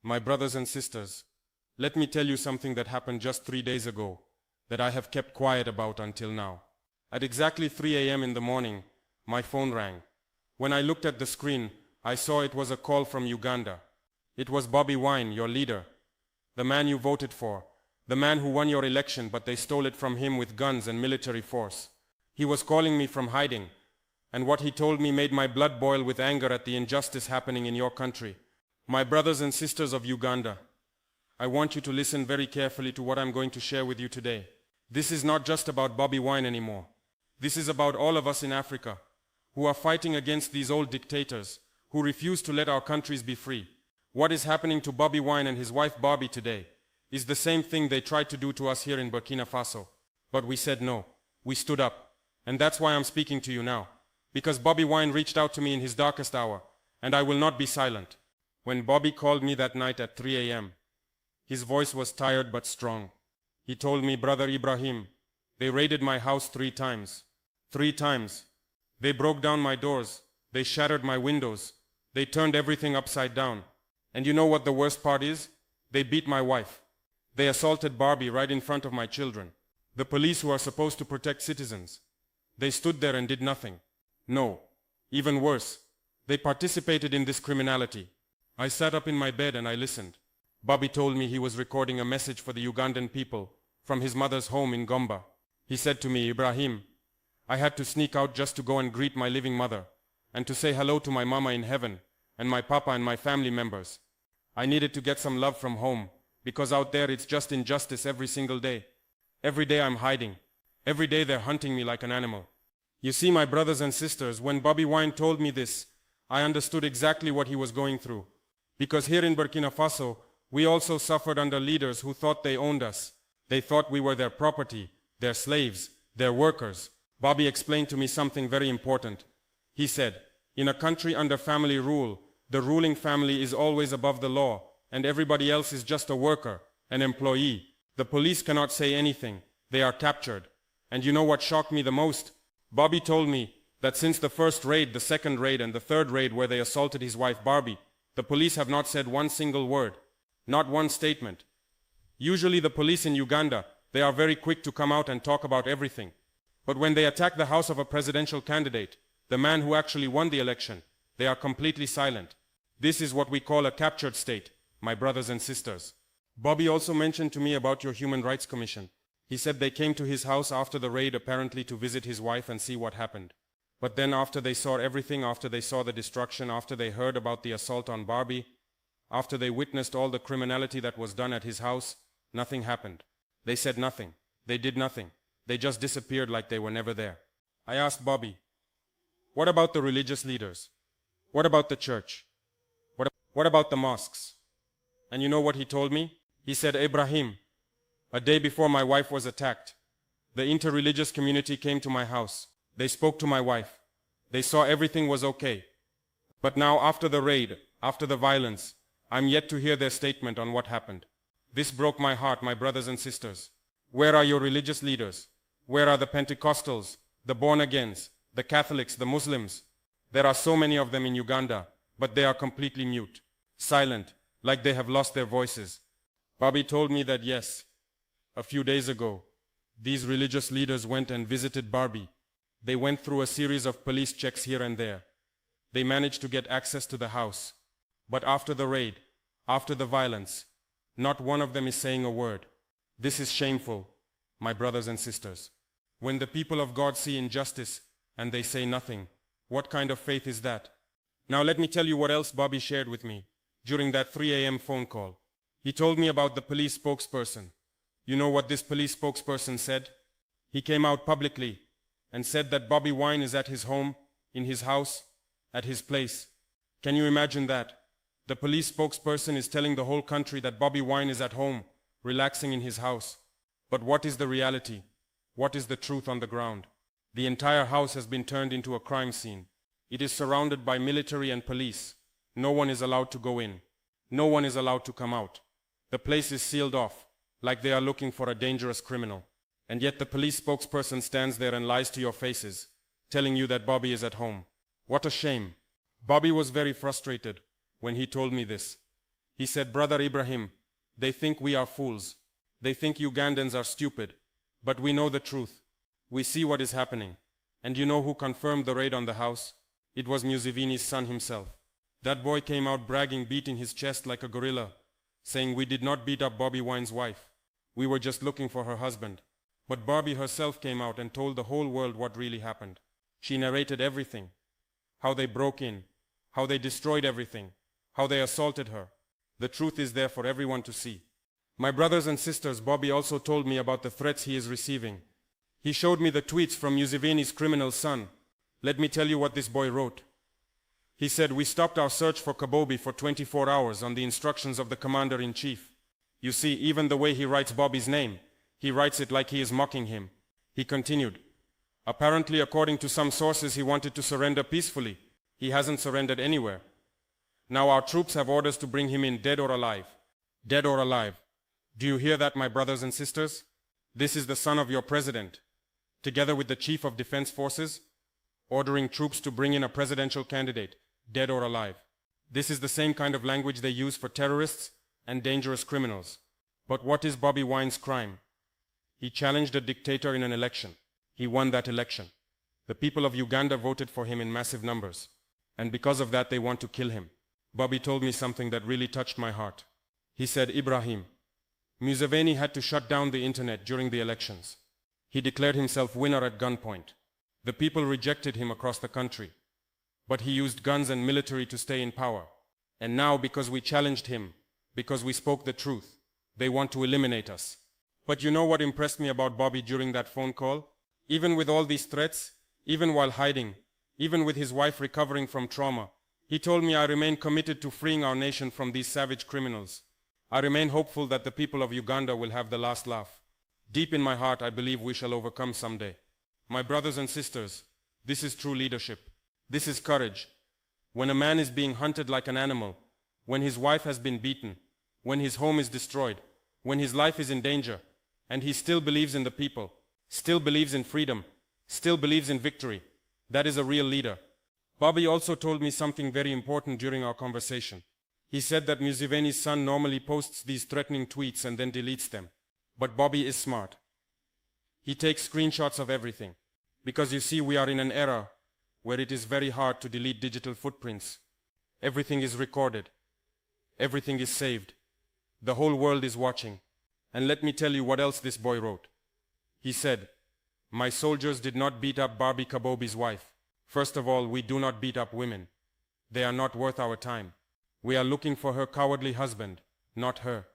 My brothers and sisters, let me tell you something that happened just 3 days ago that I have kept quiet about until now. At exactly 3 a.m. in the morning, my phone rang. When I looked at the screen, I saw it was a call from Uganda. It was Bobi Wine, your leader, the man you voted for, the man who won your election, but they stole it from him with guns and military force. He was calling me from hiding, and what he told me made my blood boil with anger at the injustice happening in your country. My brothers and sisters of Uganda, I want you to listen very carefully to what I'm going to share with you today. This is not just about Bobi Wine anymore. This is about all of us in Africa who are fighting against these old dictators who refuse to let our countries be free. What is happening to Bobi Wine and his wife Bobi today is the same thing they tried to do to us here in Burkina Faso. But we said no. We stood up. And that's why I'm speaking to you now. Because Bobi Wine reached out to me in his darkest hour, and I will not be silent. When Bobi called me that night at 3 a.m., his voice was tired but strong. He told me, "Brother Ibrahim, they raided my house 3 times. 3 times. They broke down my doors. They shattered my windows. They turned everything upside down. And you know what the worst part is? They beat my wife. They assaulted Bobi right in front of my children. The police who are supposed to protect citizens. They stood there and did nothing. No, even worse. They participated in this criminality. I sat up in my bed and I listened. Bobi told me he was recording a message for the Ugandan people from his mother's home in Gomba. He said to me, "Ibrahim, I had to sneak out just to go and greet my living mother and to say hello to my mama in heaven and my papa and my family members. I needed to get some love from home because out there it's just injustice every single day. Every day I'm hiding. Every day they're hunting me like an animal." You see, my brothers and sisters, when Bobi Wine told me this, I understood exactly what he was going through. Because here in Burkina Faso, we also suffered under leaders who thought they owned us. They thought we were their property, their slaves, their workers. Bobi explained to me something very important. He said, in a country under family rule, the ruling family is always above the law, and everybody else is just a worker, an employee. The police cannot say anything. They are captured. And you know what shocked me the most? Bobi told me that since the first raid, the second raid, and the third raid where they assaulted his wife Bobi, the police have not said one single word, not one statement. Usually the police in Uganda, they are very quick to come out and talk about everything. But when they attack the house of a presidential candidate, the man who actually won the election, they are completely silent. This is what we call a captured state, my brothers and sisters. Bobi also mentioned to me about your Human Rights Commission. He said they came to his house after the raid apparently to visit his wife and see what happened. But then after they saw everything, after they saw the destruction, after they heard about the assault on Bobi, after they witnessed all the criminality that was done at his house, nothing happened. They said nothing. They did nothing. They just disappeared like they were never there. I asked Bobi, what about the religious leaders? What about the church? What about the mosques? And you know what he told me? He said, "Ibrahim, a day before my wife was attacked, the interreligious community came to my house. They spoke to my wife. They saw everything was okay. But now after the raid, after the violence, I'm yet to hear their statement on what happened." This broke my heart, my brothers and sisters. Where are your religious leaders? Where are the Pentecostals, the born-agains, the Catholics, the Muslims? There are so many of them in Uganda, but they are completely mute, silent, like they have lost their voices. Bobi told me that yes, a few days ago, these religious leaders went and visited Bobi. They went through a series of police checks here and there. They managed to get access to the house. But after the raid, after the violence, not one of them is saying a word. This is shameful, my brothers and sisters. When the people of God see injustice and they say nothing, what kind of faith is that? Now let me tell you what else Bobi shared with me during that 3 a.m. phone call. He told me about the police spokesperson. You know what this police spokesperson said? He came out publicly and said that Bobi Wine is at his home, in his house, at his place. Can you imagine that? The police spokesperson is telling the whole country that Bobi Wine is at home, relaxing in his house. But what is the reality? What is the truth on the ground? The entire house has been turned into a crime scene. It is surrounded by military and police. No one is allowed to go in. No one is allowed to come out. The place is sealed off, like they are looking for a dangerous criminal. And yet the police spokesperson stands there and lies to your faces, telling you that Bobi is at home. What a shame. Bobi was very frustrated when he told me this. He said, "Brother Ibrahim, they think we are fools. They think Ugandans are stupid. But we know the truth. We see what is happening. And you know who confirmed the raid on the house? It was Museveni's son himself. That boy came out bragging, beating his chest like a gorilla, saying we did not beat up Bobi Wine's wife. We were just looking for her husband." But Bobi herself came out and told the whole world what really happened. She narrated everything. How they broke in, how they destroyed everything, how they assaulted her. The truth is there for everyone to see. My brothers and sisters, Bobi also told me about the threats he is receiving. He showed me the tweets from Museveni's criminal son. Let me tell you what this boy wrote. He said, "We stopped our search for Bobi for 24 hours on the instructions of the commander-in-chief. You see, even the way he writes Bobi's name, he writes it like he is mocking him." He continued, "Apparently, according to some sources, he wanted to surrender peacefully. He hasn't surrendered anywhere. Now our troops have orders to bring him in dead or alive. Dead or alive. Do you hear that, my brothers and sisters? This is the son of your president, together with the chief of defense forces, ordering troops to bring in a presidential candidate, dead or alive. This is the same kind of language they use for terrorists and dangerous criminals. But what is Bobi Wine's crime? He challenged a dictator in an election. He won that election. The people of Uganda voted for him in massive numbers. And because of that, they want to kill him." Bobi told me something that really touched my heart. He said, "Ibrahim, Museveni had to shut down the internet during the elections. He declared himself winner at gunpoint. The people rejected him across the country. But he used guns and military to stay in power. And now, because we challenged him, because we spoke the truth, they want to eliminate us." But you know what impressed me about Bobi during that phone call? Even with all these threats, even while hiding, even with his wife recovering from trauma, he told me, "I remain committed to freeing our nation from these savage criminals. I remain hopeful that the people of Uganda will have the last laugh. Deep in my heart, I believe we shall overcome someday." My brothers and sisters, this is true leadership. This is courage. When a man is being hunted like an animal, when his wife has been beaten, when his home is destroyed, when his life is in danger, and he still believes in the people, still believes in freedom, still believes in victory, that is a real leader. Bobi also told me something very important during our conversation. He said that Museveni's son normally posts these threatening tweets and then deletes them. But Bobi is smart. He takes screenshots of everything. Because you see, we are in an era where it is very hard to delete digital footprints. Everything is recorded. Everything is saved. The whole world is watching. And let me tell you what else this boy wrote. He said, "My soldiers did not beat up Bobi's wife. First of all, we do not beat up women. They are not worth our time. We are looking for her cowardly husband, not her."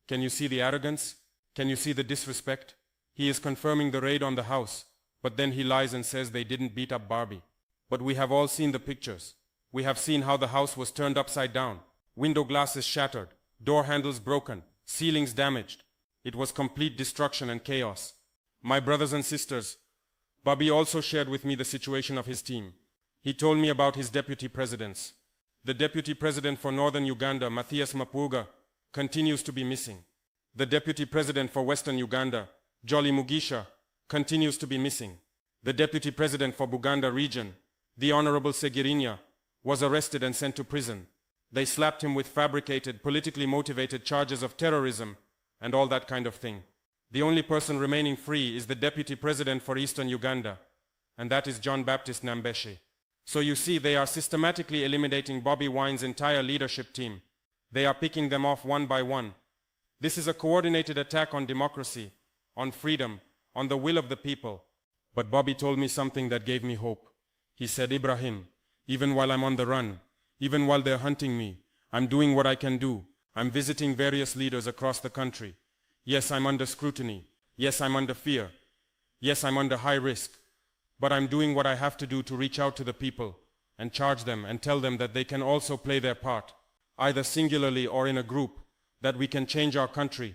Can you see the arrogance? Can you see the disrespect? He is confirming the raid on the house, but then he lies and says they didn't beat up Bobi. But we have all seen the pictures. We have seen how the house was turned upside down. Window glasses shattered, door handles broken, ceilings damaged. It was complete destruction and chaos. My brothers and sisters, Bobi also shared with me the situation of his team. He told me about his deputy presidents. The deputy president for northern Uganda, Mathias Mapuga, continues to be missing. The deputy president for western Uganda, Jolly Mugisha, continues to be missing. The deputy president for Buganda region, the Honorable Segirinya, was arrested and sent to prison. They slapped him with fabricated, politically motivated charges of terrorism and all that kind of thing. The only person remaining free is the deputy president for eastern Uganda, and that is John Baptist Nambeshe. So you see, they are systematically eliminating Bobi Wine's entire leadership team. They are picking them off one by one. This is a coordinated attack on democracy, on freedom, on the will of the people. But Bobi told me something that gave me hope. He said, "Ibrahim, even while I'm on the run, even while they're hunting me, I'm doing what I can do. I'm visiting various leaders across the country. Yes, I'm under scrutiny. Yes, I'm under fear. Yes, I'm under high risk. But I'm doing what I have to do to reach out to the people and charge them and tell them that they can also play their part, either singularly or in a group, that we can change our country,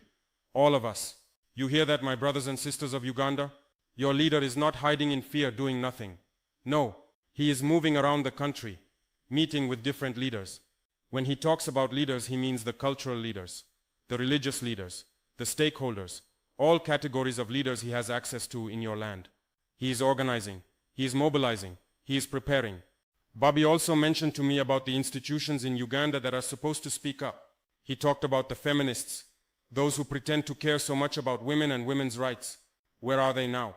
all of us. You hear that, my brothers and sisters of Uganda? Your leader is not hiding in fear, doing nothing. No, he is moving around the country, meeting with different leaders. When he talks about leaders, he means the cultural leaders, the religious leaders, the stakeholders, all categories of leaders he has access to in your land. He is organizing, he is mobilizing, he is preparing. Bobi also mentioned to me about the institutions in Uganda that are supposed to speak up. He talked about the feminists, those who pretend to care so much about women and women's rights. Where are they now?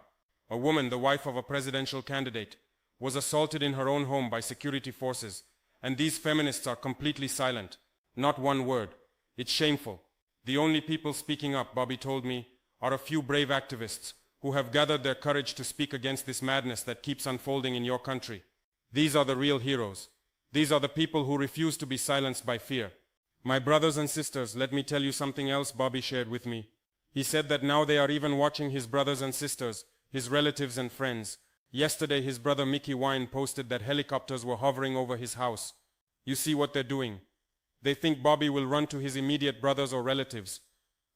A woman, the wife of a presidential candidate, was assaulted in her own home by security forces, and these feminists are completely silent. Not one word. It's shameful. The only people speaking up, Bobi told me, are a few brave activists who have gathered their courage to speak against this madness that keeps unfolding in your country. These are the real heroes. These are the people who refuse to be silenced by fear. My brothers and sisters, let me tell you something else Bobi shared with me. He said that now they are even watching his brothers and sisters, his relatives and friends. Yesterday his brother Mickey Wine posted that helicopters were hovering over his house. You see what they're doing. They think Bobi will run to his immediate brothers or relatives,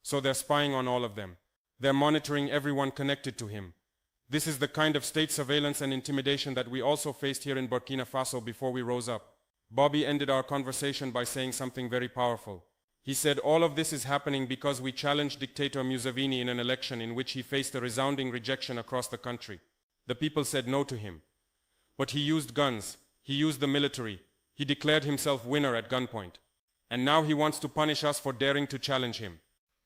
so they're spying on all of them. They're monitoring everyone connected to him. This is the kind of state surveillance and intimidation that we also faced here in Burkina Faso before we rose up. Bobi ended our conversation by saying something very powerful. He said all of this is happening because we challenged dictator Museveni in an election in which he faced a resounding rejection across the country. The people said no to him. But he used guns, he used the military, he declared himself winner at gunpoint. And now he wants to punish us for daring to challenge him.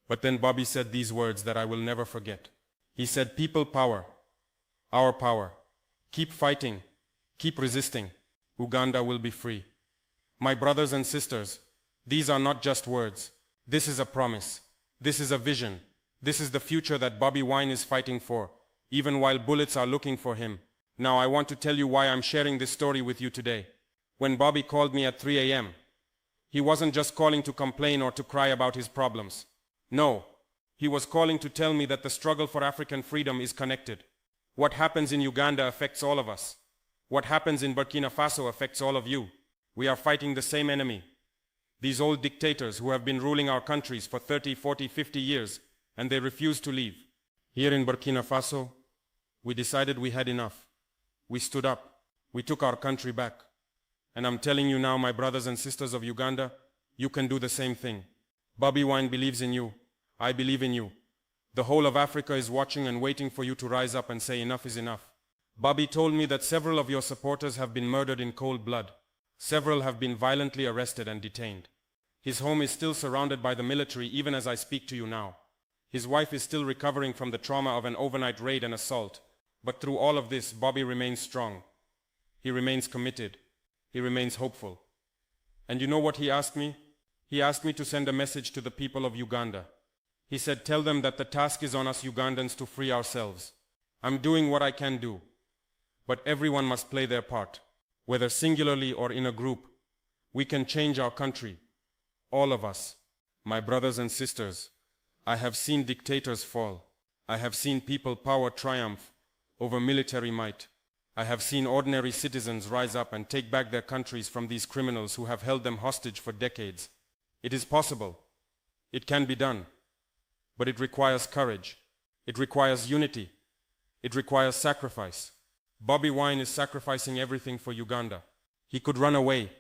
But then Bobi said these words that I will never forget. He said, people power, our power. Keep fighting, keep resisting. Uganda will be free. My brothers and sisters, these are not just words. This is a promise. This is a vision. This is the future that Bobi Wine is fighting for, even while bullets are looking for him. Now I want to tell you why I'm sharing this story with you today. When Bobi called me at 3 a.m., he wasn't just calling to complain or to cry about his problems. No, he was calling to tell me that the struggle for African freedom is connected. What happens in Uganda affects all of us. What happens in Burkina Faso affects all of you. We are fighting the same enemy. These old dictators who have been ruling our countries for 30, 40, 50 years, and they refuse to leave. Here in Burkina Faso, we decided we had enough. We stood up. We took our country back. And I'm telling you now, my brothers and sisters of Uganda, you can do the same thing. Bobi Wine believes in you. I believe in you. The whole of Africa is watching and waiting for you to rise up and say enough is enough. Bobi told me that several of your supporters have been murdered in cold blood. Several have been violently arrested and detained. His home is still surrounded by the military even as I speak to you now. His wife is still recovering from the trauma of an overnight raid and assault. But through all of this, Bobi remains strong. He remains committed. He remains hopeful. And you know what he asked me? He asked me to send a message to the people of Uganda. He said, tell them that the task is on us Ugandans to free ourselves. I'm doing what I can do. But everyone must play their part, whether singularly or in a group. We can change our country. All of us. My brothers and sisters, I have seen dictators fall. I have seen people power triumph over military might. I have seen ordinary citizens rise up and take back their countries from these criminals who have held them hostage for decades. It is possible. It can be done. But it requires courage. It requires unity. It requires sacrifice. Bobi Wine is sacrificing everything for Uganda. He could run away.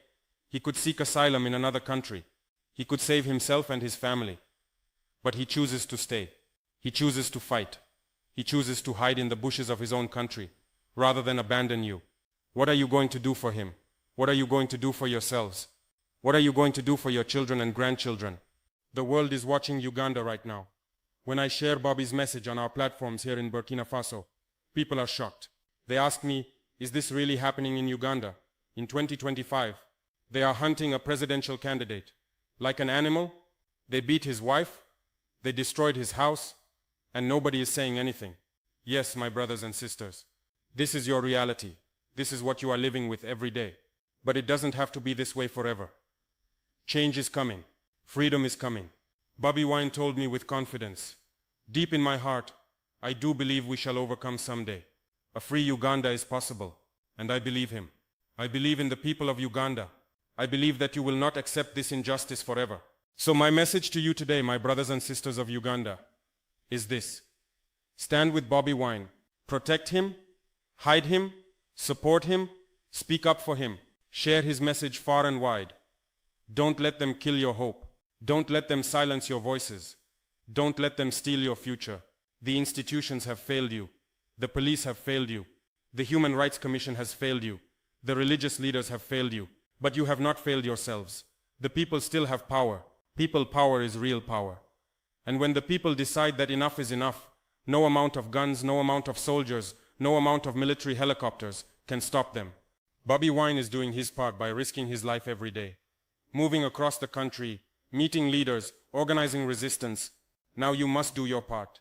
He could seek asylum in another country. He could save himself and his family. But he chooses to stay. He chooses to fight. He chooses to hide in the bushes of his own country, rather than abandon you. What are you going to do for him? What are you going to do for yourselves? What are you going to do for your children and grandchildren? The world is watching Uganda right now. When I share Bobi's message on our platforms here in Burkina Faso, people are shocked. They ask me, is this really happening in Uganda? In 2025, they are hunting a presidential candidate. Like an animal, they beat his wife, they destroyed his house, and nobody is saying anything. Yes, my brothers and sisters, this is your reality. This is what you are living with every day. But it doesn't have to be this way forever. Change is coming. Freedom is coming. Bobi Wine told me with confidence, deep in my heart, I do believe we shall overcome someday. A free Uganda is possible, and I believe him. I believe in the people of Uganda. I believe that you will not accept this injustice forever. So my message to you today, my brothers and sisters of Uganda, is this. Stand with Bobi Wine. Protect him, hide him, support him, speak up for him. Share his message far and wide. Don't let them kill your hope. Don't let them silence your voices. Don't let them steal your future. The institutions have failed you. The police have failed you. The Human Rights Commission has failed you. The religious leaders have failed you. But you have not failed yourselves. The people still have power. People power is real power. And when the people decide that enough is enough, no amount of guns, no amount of soldiers, no amount of military helicopters can stop them. Bobi Wine is doing his part by risking his life every day, moving across the country, meeting leaders, organizing resistance. Now you must do your part.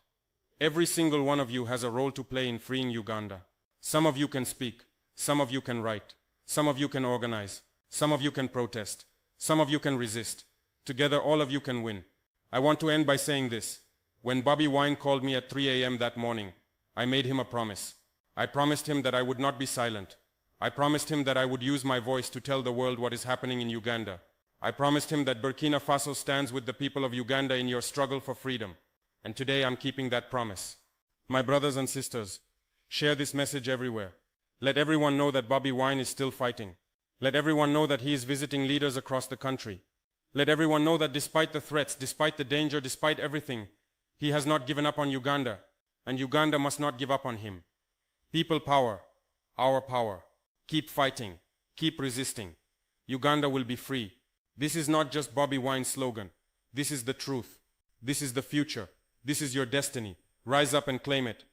Every single one of you has a role to play in freeing Uganda. Some of you can speak, some of you can write, some of you can organize, some of you can protest, some of you can resist. Together all of you can win. I want to end by saying this. When Bobi Wine called me at 3 a.m. that morning, I made him a promise. I promised him that I would not be silent. I promised him that I would use my voice to tell the world what is happening in Uganda. I promised him that Burkina Faso stands with the people of Uganda in your struggle for freedom. And today I'm keeping that promise. My brothers and sisters, share this message everywhere. Let everyone know that Bobi Wine is still fighting. Let everyone know that he is visiting leaders across the country. Let everyone know that despite the threats, despite the danger, despite everything, he has not given up on Uganda, and Uganda must not give up on him. People power, our power. Keep fighting, keep resisting. Uganda will be free. This is not just Bobi Wine's slogan. This is the truth. This is the future. This is your destiny. Rise up and claim it.